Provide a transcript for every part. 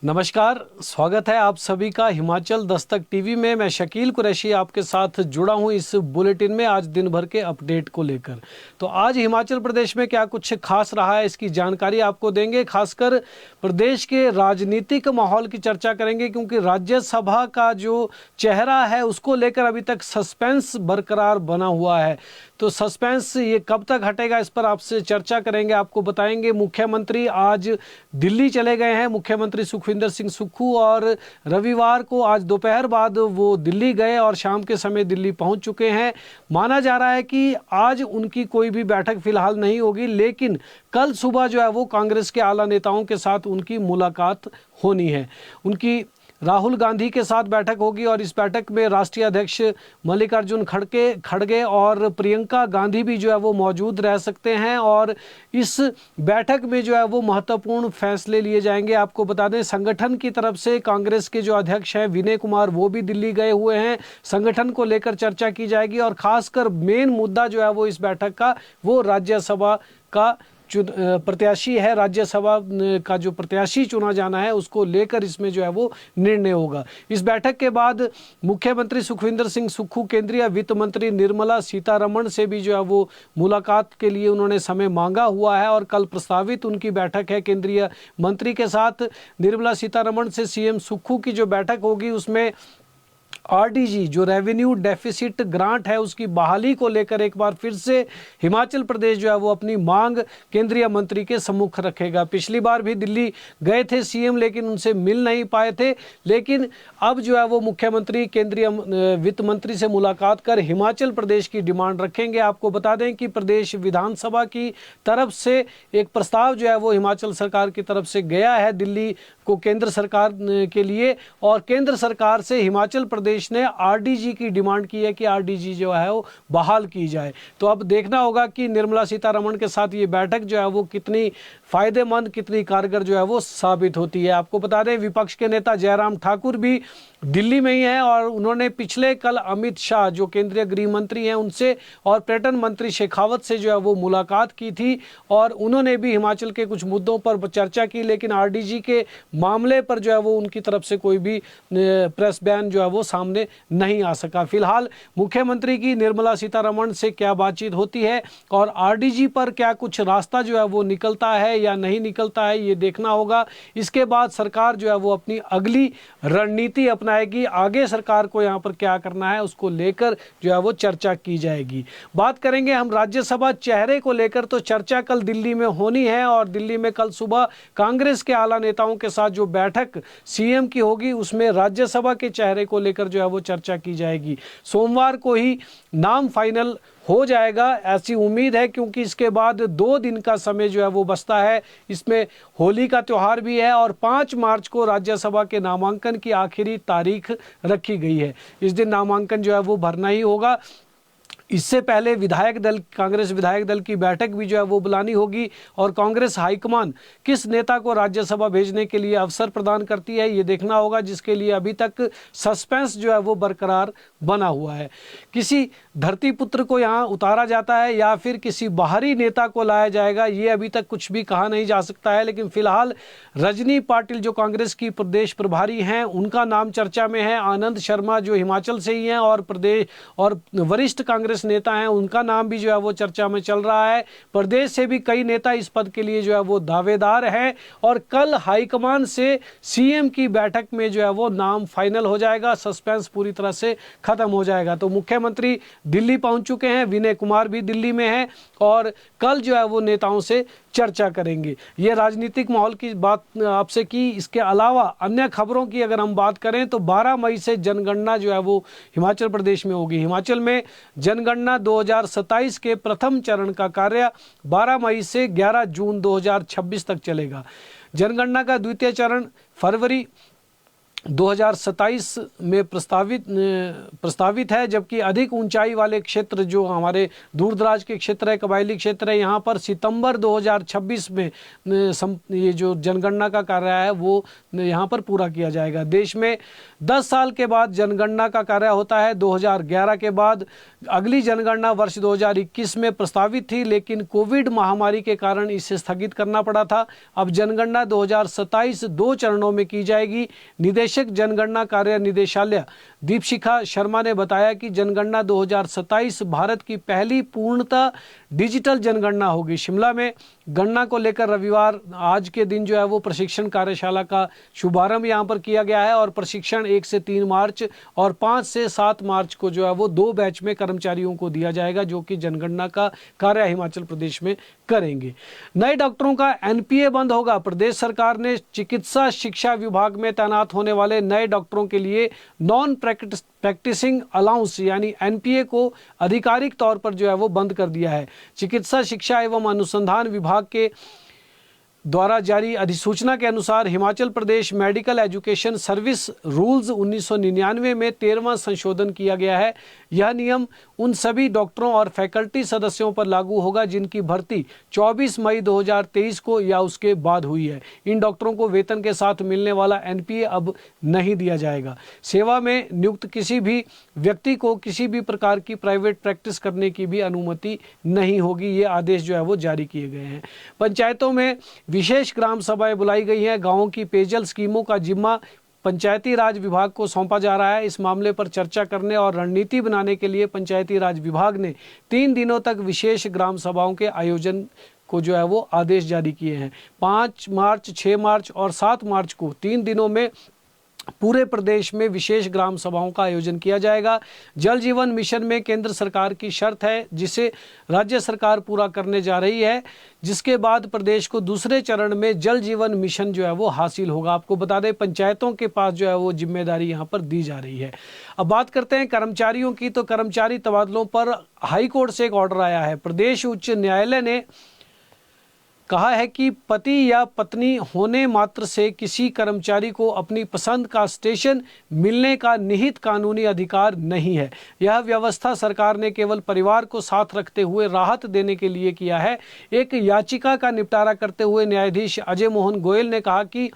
नमस्कार, स्वागत है आप सभी का हिमाचल दस्तक टीवी में। मैं शकील कुरैशी आपके साथ जुड़ा हूं इस बुलेटिन में आज दिन भर के अपडेट को लेकर। तो आज हिमाचल प्रदेश में क्या कुछ खास रहा है इसकी जानकारी आपको देंगे। खासकर प्रदेश के राजनीतिक माहौल की चर्चा करेंगे, क्योंकि राज्यसभा का जो चेहरा है उसको लेकर अभी तक सस्पेंस बरकरार बना हुआ है। तो सस्पेंस ये कब तक हटेगा, इस पर आपसे चर्चा करेंगे, आपको बताएंगे। मुख्यमंत्री आज दिल्ली चले गए हैं, मुख्यमंत्री सुखविंदर सिंह सुक्खू, और रविवार को आज दोपहर बाद वो दिल्ली गए और शाम के समय दिल्ली पहुंच चुके हैं। माना जा रहा है कि आज उनकी कोई भी बैठक फिलहाल नहीं होगी, लेकिन कल सुबह जो है वो कांग्रेस के आला नेताओं के साथ उनकी मुलाकात होनी है। उनकी राहुल गांधी के साथ बैठक होगी और इस बैठक में राष्ट्रीय अध्यक्ष मल्लिकार्जुन खड़गे और प्रियंका गांधी भी जो है वो मौजूद रह सकते हैं, और इस बैठक में जो है वो महत्वपूर्ण फैसले लिए जाएंगे। आपको बता दें, संगठन की तरफ से कांग्रेस के जो अध्यक्ष हैं विनय कुमार, वो भी दिल्ली गए हुए हैं। संगठन को लेकर चर्चा की जाएगी और खासकर मेन मुद्दा जो है वो इस बैठक का वो राज्यसभा का प्रत्याशी है। राज्यसभा का जो प्रत्याशी चुना जाना है उसको लेकर इसमें जो है वो निर्णय होगा। इस बैठक के बाद मुख्यमंत्री सुखविंदर सिंह सुक्खू, केंद्रीय वित्त मंत्री निर्मला सीतारमण से भी जो है वो मुलाकात के लिए उन्होंने समय मांगा हुआ है और कल प्रस्तावित उनकी बैठक है केंद्रीय मंत्री के साथ। निर्मला सीतारमण से सीएम सुक्खू की जो बैठक होगी उसमें आरडीजी जो रेवेन्यू डेफिसिट ग्रांट है उसकी बहाली को लेकर एक बार फिर से हिमाचल प्रदेश जो है वो अपनी मांग केंद्रीय मंत्री के सम्मुख रखेगा। पिछली बार भी दिल्ली गए थे सीएम, लेकिन उनसे मिल नहीं पाए थे, लेकिन अब जो है वो मुख्यमंत्री केंद्रीय वित्त मंत्री से मुलाकात कर हिमाचल प्रदेश की डिमांड रखेंगे। आपको बता दें कि प्रदेश विधानसभा की तरफ से एक प्रस्ताव जो है वो हिमाचल सरकार की तरफ से गया है दिल्ली को केंद्र सरकार के लिए, और केंद्र सरकार से हिमाचल प्रदेश ने आरडीजी की डिमांड की है कि आरडीजी जो है वो बहाल की जाए। तो अब देखना होगा कि निर्मला सीतारमण के साथ ये बैठक जो है वो कितनी फायदेमंद, कितनी कारगर जो है वो साबित होती है। आपको बता दें, विपक्ष के नेता जयराम ठाकुर भी दिल्ली में ही हैं और उन्होंने पिछले कल अमित शाह जो केंद्रीय गृह मंत्री हैं उनसे और पर्यटन मंत्री शेखावत से जो है वो मुलाकात की थी, और उन्होंने भी हिमाचल के कुछ मुद्दों पर चर्चा की, लेकिन आरडीजी के मामले पर जो है वो उनकी तरफ से कोई भी प्रेस बयान जो है वो सामने नहीं आ सका। फिलहाल मुख्यमंत्री की निर्मला सीतारमण से क्या बातचीत होती है और आरडीजी पर क्या कुछ रास्ता जो है वो निकलता है या नहीं निकलता है, ये देखना होगा। इसके बाद सरकार जो है वो अपनी अगली रणनीति अपनाएगी। आगे सरकार को यहाँ पर क्या करना है उसको लेकर जो है वो चर्चा की जाएगी। बात करेंगे हम राज्यसभा चेहरे को लेकर, तो चर्चा कल दिल्ली में होनी है और दिल्ली में कल सुबह कांग्रेस के आला नेताओं के साथ जो बैठक सीएम की होगी उसमें राज्यसभा के चेहरे को लेकर जो है वो चर्चा की जाएगी। सोमवार को ही नाम फाइनल हो जाएगा ऐसी उम्मीद है, क्योंकि इसके बाद 2 दिन का समय जो है वो बचता है। इसमें होली का त्यौहार भी है और 5 मार्च को राज्यसभा के नामांकन की आखिरी तारीख रखी गई है। इस दिन नामांकन जो है वो भरना ही होगा। इससे पहले कांग्रेस विधायक दल की बैठक भी जो है वो बुलानी होगी, और कांग्रेस हाईकमान किस नेता को राज्यसभा भेजने के लिए अवसर प्रदान करती है ये देखना होगा, जिसके लिए अभी तक सस्पेंस जो है वो बरकरार बना हुआ है। किसी धरती पुत्र को यहाँ उतारा जाता है या फिर किसी बाहरी नेता को लाया जाएगा, ये अभी तक कुछ भी कहा नहीं जा सकता है। लेकिन फिलहाल रजनी पाटिल जो कांग्रेस की प्रदेश प्रभारी हैं उनका नाम चर्चा में है। आनंद शर्मा जो हिमाचल से ही हैं और वरिष्ठ कांग्रेस नेता हैं उनका नाम भी जो है वो चर्चा में चल रहा है। प्रदेश से भी कई नेता इस पद के लिए जो है वो दावेदार हैं, और कल हाईकमान से सीएम की बैठक में जो है वो नाम फाइनल हो जाएगा। सस्पेंस पूरी तरह से खत्म हो जाएगा। तो मुख्यमंत्री दिल्ली पहुंच चुके हैं, विनय कुमार भी दिल्ली में हैं और कल जो है वो नेताओं से चर्चा करेंगे। ये राजनीतिक माहौल की बात आपसे की। इसके अलावा अन्य खबरों की अगर हम बात करें तो 12 मई से जनगणना जो है वो हिमाचल प्रदेश में होगी। हिमाचल में जनगणना 2027 के प्रथम चरण का कार्य 12 मई से 11 जून 2026 तक चलेगा। जनगणना का द्वितीय चरण फरवरी 2027 में प्रस्तावित है, जबकि अधिक ऊंचाई वाले क्षेत्र जो हमारे दूर दराज के क्षेत्र है, कबायली क्षेत्र है, यहाँ पर सितंबर 2026 में ये जो जनगणना का कार्य है वो यहाँ पर पूरा किया जाएगा। देश में 10 साल के बाद जनगणना का कार्य होता है। 2011 के बाद अगली जनगणना वर्ष 2021 में प्रस्तावित थी, लेकिन कोविड महामारी के कारण इसे स्थगित करना पड़ा था। अब जनगणना 2027 2 चरणों में की जाएगी। निदेशक जनगणना कार्य निदेशालय दीपशिखा शर्मा ने बताया कि जनगणना 2027 भारत की पहली पूर्णतः डिजिटल जनगणना होगी। शिमला में गणना को लेकर रविवार आज के दिन जो है वो प्रशिक्षण कार्यशाला का शुभारंभ यहां पर किया गया है और प्रशिक्षण 1 से 3 मार्च और 5 से 7 मार्च को जो है वो 2 बैच में कर्मचारियों को दिया जाएगा, जो कि जनगणना का कार्य हिमाचल प्रदेश में करेंगे। नए डॉक्टरों का एनपीए बंद होगा। प्रदेश सरकार ने चिकित्सा शिक्षा विभाग में तैनात होने वाले नए डॉक्टरों के लिए नॉन प्रैक्टिसिंग अलाउंस यानी एनपीए को आधिकारिक तौर पर जो है वो बंद कर दिया है। चिकित्सा शिक्षा एवं अनुसंधान विभाग के द्वारा जारी अधिसूचना के अनुसार Himachal Pradesh medical education service rules 1999 में 13वां संशोधन किया गया है। यह नियम उन सभी डॉक्टरों और फैकल्टी सदस्यों पर लागू होगा जिनकी भर्ती 24 मई 2023 को या उसके बाद हुई है। इन डॉक्टरों को वेतन के साथ मिलने वाला एनपीए अब नहीं दिया जाएगा। सेवा में नियुक्त किसी भी व्यक्ति को किसी भी प्रकार की प्राइवेट प्रैक्टिस करने की भी अनुमति नहीं होगी। ये आदेश जो है वो जारी किए गए हैं। पंचायतों में विशेष ग्राम सभाएं बुलाई गई हैं। गाँवों की पेयजल स्कीमों का जिम्मा पंचायती राज विभाग को सौंपा जा रहा है। इस मामले पर चर्चा करने और रणनीति बनाने के लिए पंचायती राज विभाग ने 3 दिनों तक विशेष ग्राम सभाओं के आयोजन को जो है वो आदेश जारी किए हैं। 5 मार्च, 6 मार्च और 7 मार्च को 3 दिनों में पूरे प्रदेश में विशेष ग्राम सभाओं का आयोजन किया जाएगा। जल जीवन मिशन में केंद्र सरकार की शर्त है जिसे राज्य सरकार पूरा करने जा रही है, जिसके बाद प्रदेश को दूसरे चरण में जल जीवन मिशन जो है वो हासिल होगा। आपको बता दें पंचायतों के पास जो है वो जिम्मेदारी यहाँ पर दी जा रही है। अब बात करते हैं कर्मचारियों की, तो कर्मचारी तबादलों पर हाईकोर्ट से एक ऑर्डर आया है। प्रदेश उच्च न्यायालय ने कहा है कि पति या पत्नी होने मात्र से किसी कर्मचारी को अपनी पसंद का स्टेशन मिलने का निहित कानूनी अधिकार नहीं है। यह व्यवस्था सरकार ने केवल परिवार को साथ रखते हुए राहत देने के लिए किया है। एक याचिका का निपटारा करते हुए न्यायाधीश अजय मोहन गोयल ने कहा कि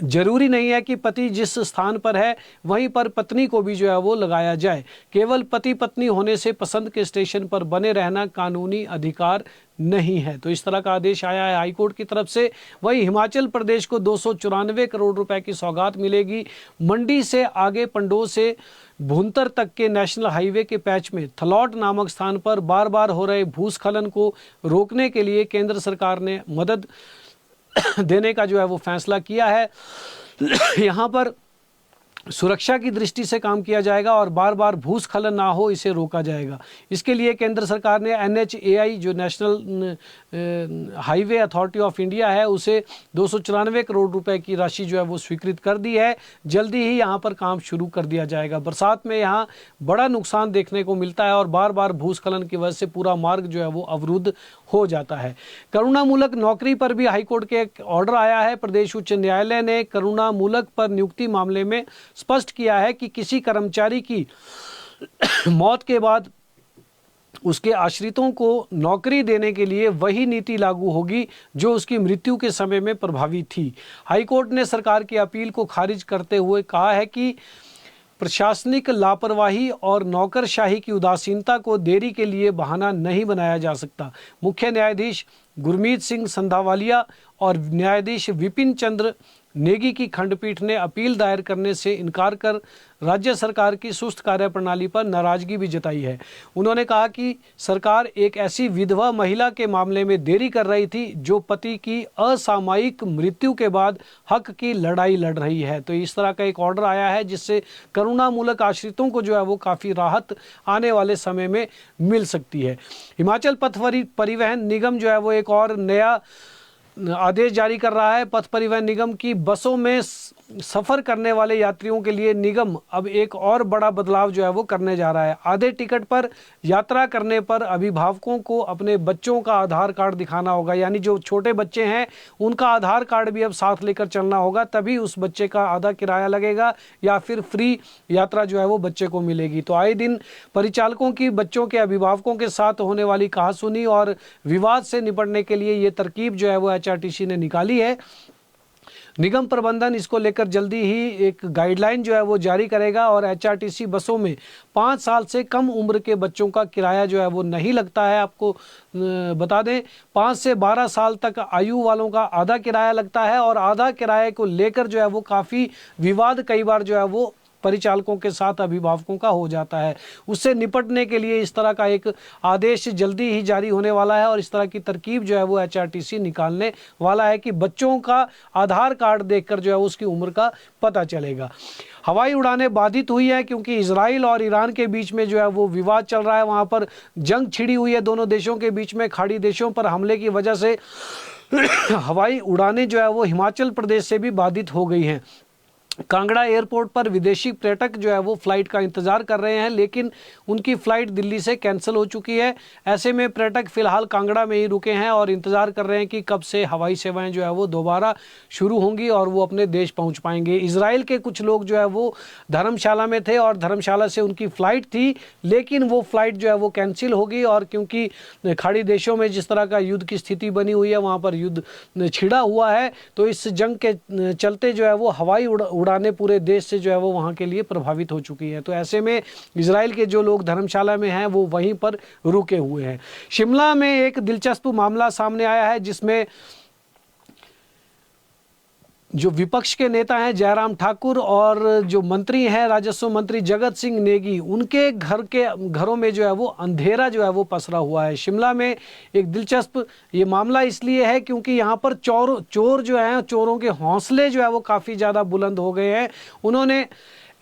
जरूरी नहीं है कि पति जिस स्थान पर है वहीं पर पत्नी को भी जो है वो लगाया जाए। केवल पति पत्नी होने से पसंद के स्टेशन पर बने रहना कानूनी अधिकार नहीं है। तो इस तरह का आदेश आया है हाईकोर्ट की तरफ से। वहीं हिमाचल प्रदेश को 294 करोड़ रुपए की सौगात मिलेगी। मंडी से आगे पंडोह से भुंतर तक के नेशनल हाईवे के पैच में थलौट नामक स्थान पर बार बार हो रहे भूस्खलन को रोकने के लिए केंद्र सरकार ने मदद देने का जो है वो फैसला किया है। यहाँ पर सुरक्षा की दृष्टि से काम किया जाएगा और बार बार भूस्खलन ना हो इसे रोका जाएगा। इसके लिए केंद्र सरकार ने NHAI जो national highway authority of India है उसे 294 करोड़ रुपए की राशि जो है वो स्वीकृत कर दी है। जल्दी ही यहाँ पर काम शुरू कर दिया जाएगा। बरसात में यहाँ बड़ा नुकसान देखने को मिलता है और बार बार भूस्खलन की वजह से पूरा मार्ग जो है वो अवरुद्ध हो जाता है। करुणामूलक नौकरी पर भी हाईकोर्ट के एक ऑर्डर आया है। प्रदेश उच्च न्यायालय ने करुणामूलक पर नियुक्ति मामले में स्पष्ट किया है कि किसी कर्मचारी की मौत के बाद उसके आश्रितों को नौकरी देने के लिए वही नीति लागू होगी जो उसकी मृत्यु के समय में प्रभावी थी। हाईकोर्ट ने सरकार की अपील को खारिज करते हुए कहा है कि प्रशासनिक लापरवाही और नौकरशाही की उदासीनता को देरी के लिए बहाना नहीं बनाया जा सकता। मुख्य न्यायाधीश गुरमीत सिंह संधावालिया और न्यायाधीश विपिन चंद्र नेगी की खंडपीठ ने अपील दायर करने से इनकार कर राज्य सरकार की सुस्त कार्यप्रणाली पर नाराजगी भी जताई है। उन्होंने कहा कि सरकार एक ऐसी विधवा महिला के मामले में देरी कर रही थी जो पति की असामयिक मृत्यु के बाद हक की लड़ाई लड़ रही है। तो इस तरह का एक ऑर्डर आया है जिससे करुणामूलक आश्रितों को जो है वो काफ़ी राहत आने वाले समय में मिल सकती है। हिमाचल पथ परिवहन निगम जो है वो एक और नया आदेश जारी कर रहा है। पथ परिवहन निगम की बसों में सफ़र करने वाले यात्रियों के लिए निगम अब एक और बड़ा बदलाव जो है वो करने जा रहा है। आधे टिकट पर यात्रा करने पर अभिभावकों को अपने बच्चों का आधार कार्ड दिखाना होगा, यानी जो छोटे बच्चे हैं उनका आधार कार्ड भी अब साथ लेकर चलना होगा, तभी उस बच्चे का आधा किराया लगेगा या फिर फ्री यात्रा जो है वो बच्चे को मिलेगी। तो आए दिन परिचालकों की बच्चों के अभिभावकों के साथ होने वाली कहासुनी और विवाद से निपटने के लिए ये तरकीब जो है वो एचआरटीसी ने निकाली है। निगम प्रबंधन इसको लेकर जल्दी ही एक गाइडलाइन जो है वो जारी करेगा और एचआरटीसी बसों में 5 साल से कम उम्र के बच्चों का किराया जो है वो नहीं लगता है। आपको बता दें 5 से 12 साल तक आयु वालों का आधा किराया लगता है और आधा किराए को लेकर जो है वो काफ़ी विवाद कई बार जो है वो परिचालकों के साथ अभिभावकों का हो जाता है। उससे निपटने के लिए इस तरह का एक आदेश जल्दी ही जारी होने वाला है और इस तरह की तरकीब जो है वो एचआरटीसी निकालने वाला है कि बच्चों का आधार कार्ड देखकर जो है उसकी उम्र का पता चलेगा। हवाई उड़ानें बाधित हुई है क्योंकि इजराइल और ईरान के बीच में जो है वो विवाद चल रहा है, वहाँ पर जंग छिड़ी हुई है दोनों देशों के बीच में। खाड़ी देशों पर हमले की वजह से हवाई उड़ानें जो है वो हिमाचल प्रदेश से भी बाधित हो गई हैं। कांगड़ा एयरपोर्ट पर विदेशी पर्यटक जो है वो फ्लाइट का इंतज़ार कर रहे हैं, लेकिन उनकी फ़्लाइट दिल्ली से कैंसिल हो चुकी है। ऐसे में पर्यटक फ़िलहाल कांगड़ा में ही रुके हैं और इंतज़ार कर रहे हैं कि कब से हवाई सेवाएं जो है वो दोबारा शुरू होंगी और वो अपने देश पहुंच पाएंगे। इजराइल के कुछ लोग जो है वो धर्मशाला में थे और धर्मशाला से उनकी फ़्लाइट थी, लेकिन वो फ़्लाइट जो है वो कैंसिल हो गई और क्योंकि खाड़ी देशों में जिस तरह का युद्ध की स्थिति बनी हुई है, वहाँ पर युद्ध छिड़ा हुआ है, तो इस जंग के चलते जो है वो हवाई उड़ानें पूरे देश से जो है वो वहाँ के लिए प्रभावित हो चुकी है। तो ऐसे में इजराइल के जो लोग धर्मशाला में हैं वो वहीं पर रुके हुए हैं। शिमला में एक दिलचस्प मामला सामने आया है जिसमें जो विपक्ष के नेता हैं जयराम ठाकुर और जो मंत्री हैं राजस्व मंत्री जगत सिंह नेगी, उनके घरों में जो है वो अंधेरा जो है वो पसरा हुआ है। शिमला में एक दिलचस्प ये मामला इसलिए है क्योंकि यहाँ पर चोर जो हैं, चोरों के हौसले जो है वो काफ़ी ज़्यादा बुलंद हो गए हैं। उन्होंने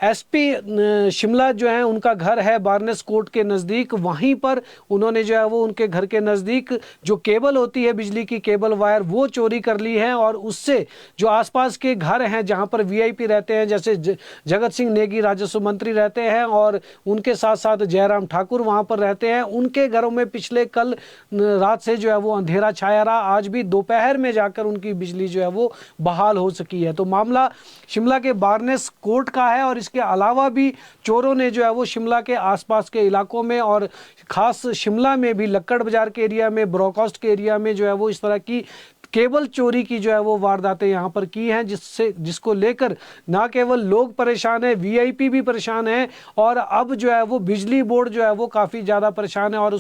एसपी शिमला जो है उनका घर है बार्नेस कोर्ट के नज़दीक, वहीं पर उन्होंने जो है वो उनके घर के नज़दीक जो केबल होती है बिजली की केबल वायर वो चोरी कर ली है और उससे जो आसपास के घर हैं जहां पर वीआईपी रहते हैं, जैसे जगत सिंह नेगी राजस्व मंत्री रहते हैं और उनके साथ साथ जयराम ठाकुर वहां पर रहते हैं, उनके घरों में पिछले कल रात से जो है वो अंधेरा छाया रहा। आज भी दोपहर में जाकर उनकी बिजली जो है वो बहाल हो सकी है। तो मामला शिमला के बार्नेस कोर्ट का है और के अलावा भी चोरों ने जो है वो शिमला के आसपास के इलाकों में और खास शिमला में भी लक्कड़ बाजार के एरिया में, ब्रॉकॉस्ट के एरिया में जो है वो इस तरह की केबल चोरी की जो है वो वारदातें यहाँ पर की हैं, जिसको लेकर ना केवल लोग परेशान हैं, वीआईपी भी परेशान हैं और अब जो है वो बिजली बोर्ड जो है वो काफ़ी ज़्यादा परेशान है और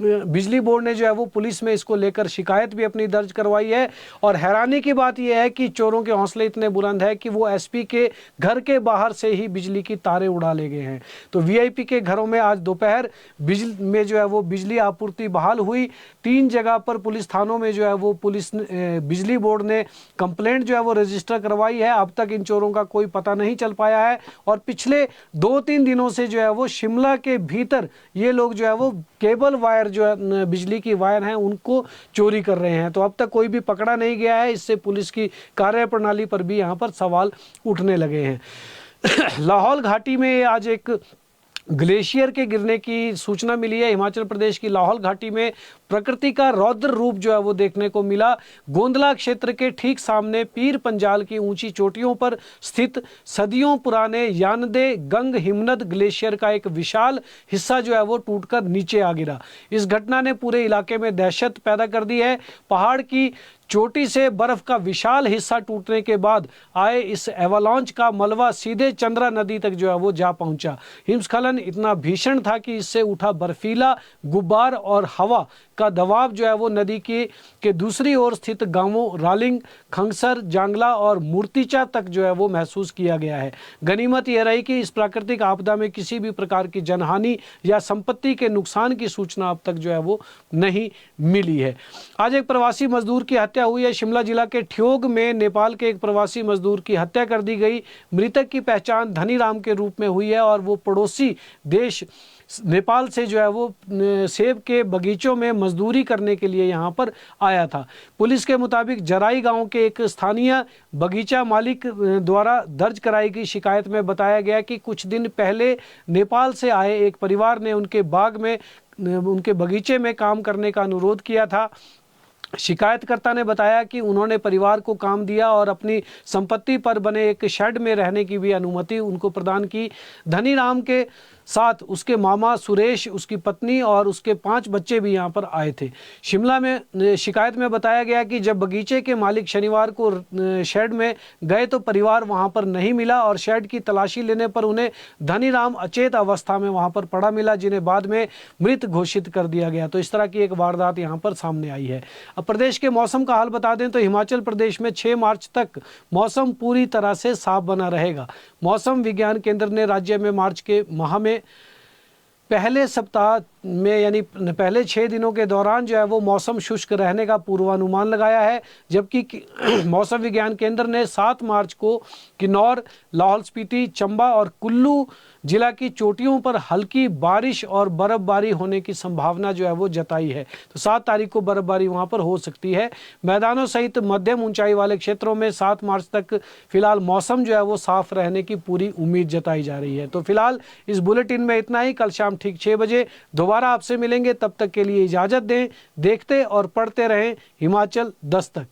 बिजली बोर्ड ने जो है वो पुलिस में इसको लेकर शिकायत भी अपनी दर्ज करवाई है। और हैरानी की बात यह है कि चोरों के हौसले इतने बुलंद है कि वो एसपी के घर के बाहर से ही बिजली की तारें उड़ा ले गए हैं। तो वीआईपी के घरों में आज दोपहर में जो है वो बिजली आपूर्ति बहाल हुई। 3 जगह पर पुलिस थानों में जो है वो बिजली बोर्ड ने कंप्लेंट जो है वो रजिस्टर करवाई है। अब तक इन चोरों का कोई पता नहीं चल पाया है और पिछले 2-3 दिनों से जो है वो शिमला के भीतर ये लोग जो है वो केबल वायर जो है बिजली की वायर हैं उनको चोरी कर रहे हैं। तो अब तक कोई भी पकड़ा नहीं गया है। इससे पुलिस की कार्यप्रणाली पर भी यहाँ पर सवाल उठने लगे हैं। लाहौल घाटी में आज एक ग्लेशियर के गिरने की सूचना मिली है। हिमाचल प्रदेश की लाहौल घाटी में प्रकृति का रौद्र रूप जो है वो देखने को मिला। गोंदला क्षेत्र के ठीक सामने पीर पंजाल की ऊंची चोटियों पर स्थित सदियों पुराने यानदे गंग हिमनद ग्लेशियर का एक विशाल हिस्सा जो है वो टूटकर नीचे आ गिरा। इस घटना ने पूरे इलाके में दहशत पैदा कर दी है। पहाड़ की चोटी से बर्फ का विशाल हिस्सा टूटने के बाद आए इस एवालॉन्च का मलबा सीधे चंद्रा नदी तक जो है वो जा पहुंचा। हिमस्खलन इतना भीषण था कि इससे उठा बर्फीला गुब्बार और हवा का दबाव जो है वो नदी के दूसरी ओर स्थित गांवों रालिंग, खंगसर, जांगला और मूर्तिचा तक जो है वो महसूस किया गया है। गनीमत यह रही कि इस प्राकृतिक आपदा में किसी भी प्रकार की जनहानि या संपत्ति के नुकसान की सूचना अब तक जो है वो नहीं मिली है। आज एक प्रवासी मजदूर की हत्या हुई है। शिमला जिला के ठियोग में नेपाल के एक प्रवासी मजदूर की हत्या कर दी गई। मृतक की पहचान धनीराम के रूप में हुई है और वो पड़ोसी देश नेपाल से जो है वो सेब के बगीचों में मजदूरी करने के लिए यहाँ पर आया था। पुलिस के मुताबिक जराई गांव के एक स्थानीय बगीचा मालिक द्वारा दर्ज कराई गई शिकायत में बताया गया कि कुछ दिन पहले नेपाल से आए एक परिवार ने उनके बाग में, उनके बगीचे में काम करने का अनुरोध किया था। शिकायतकर्ता ने बताया कि उन्होंने परिवार को काम दिया और अपनी संपत्ति पर बने एक शेड में रहने की भी अनुमति उनको प्रदान की। धनीराम के साथ उसके मामा सुरेश, उसकी पत्नी और उसके 5 बच्चे भी यहाँ पर आए थे। शिमला में शिकायत में बताया गया कि जब बगीचे के मालिक शनिवार को शेड में गए तो परिवार वहाँ पर नहीं मिला और शेड की तलाशी लेने पर उन्हें धनीराम अचेत अवस्था में वहाँ पर पड़ा मिला, जिन्हें बाद में मृत घोषित कर दिया गया। तो इस तरह की एक वारदात यहाँ पर सामने आई है। अब प्रदेश के मौसम का हाल बता दें तो हिमाचल प्रदेश में 6 मार्च तक मौसम पूरी तरह से साफ बना रहेगा। मौसम विज्ञान केंद्र ने राज्य में मार्च के माह में पहले सप्ताह में यानी पहले 6 दिनों के दौरान जो है वो मौसम शुष्क रहने का पूर्वानुमान लगाया है, जबकि मौसम विज्ञान केंद्र ने 7 मार्च को किन्नौर, लाहौल स्पीति, चंबा और कुल्लू जिला की चोटियों पर हल्की बारिश और बर्फबारी होने की संभावना जो है वो जताई है। तो 7 तारीख को बर्फबारी वहां पर हो सकती है। मैदानों सहित मध्यम ऊंचाई वाले क्षेत्रों में 7 मार्च तक फिलहाल मौसम जो है वो साफ रहने की पूरी उम्मीद जताई जा रही है। तो फिलहाल इस बुलेटिन में इतना ही। कल शाम ठीक 6 बजे दोबारा आपसे मिलेंगे। तब तक के लिए इजाजत दें। देखते और पढ़ते रहें हिमाचल दस्तक।